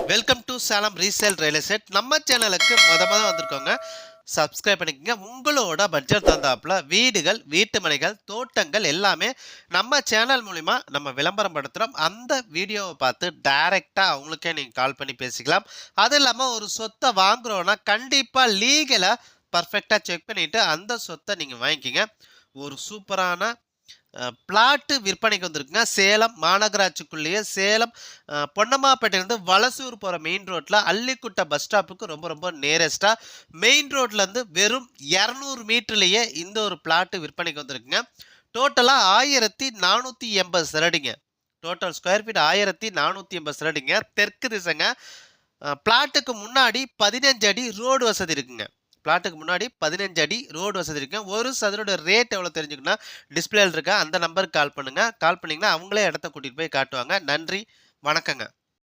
Welcome to Salem resale real estate. நம்ம சேனலுக்கு மொத வந்திருக்கோங்க. சப்ஸ்கிரைப் பண்ணிக்கங்க. உங்களோட பட்ஜெட் தந்தாப்புல வீடுகள், வீட்டு மனைகள், தோட்டங்கள் எல்லாமே நம்ம சேனல் மூலிமா நம்ம விளம்பரம் படுத்துகிறோம். அந்த வீடியோவை பார்த்து டைரெக்டாக அவங்களுக்கே நீங்கள் கால் பண்ணி பேசிக்கலாம். அது இல்லாமல் ஒரு சொத்தை வாங்குறோன்னா கண்டிப்பாக லீகலாக பர்ஃபெக்டாக செக் பண்ணிவிட்டு அந்த சொத்தை நீங்கள் வாங்கிக்கிங்க. ஒரு சூப்பரான பிளாட்டு விற்பனைக்கு வந்திருக்குங்க. சேலம் மாநகராட்சிக்குள்ளேயே சேலம் பொன்னம்மாப்பேட்டையிலேருந்து வலசூர் போகிற மெயின் ரோட்டில் அள்ளிக்குட்டை பஸ் ஸ்டாப்புக்கு ரொம்ப ரொம்ப நியரஸ்ட்டாக மெயின் ரோட்லேருந்து வெறும் 200 மீட்டர்லேயே இந்த ஒரு பிளாட்டு விற்பனைக்கு வந்திருக்குங்க. டோட்டலாக 1480 சரடிங்க. டோட்டல் ஸ்கொயர் ஃபீட் 1480 சரடிங்க. தெற்கு திசைங்க. பிளாட்டுக்கு முன்னாடி 15 அடி ரோடு வசதி இருக்குங்க. பிளாட்டுக்கு முன்னாடி 15 அடி ரோடு வசதி இருக்கு. ஒரு சதுரோட ரேட் எவ்வளோ தெரிஞ்சுக்கணும்னா டிஸ்பிளேல இருக்க அந்த நம்பருக்கு கால் பண்ணுங்க. கால் பண்ணிங்கன்னா அவங்களே இடத்த கூட்டிகிட்டு போய் காட்டுவாங்க. நன்றி, வணக்கங்க.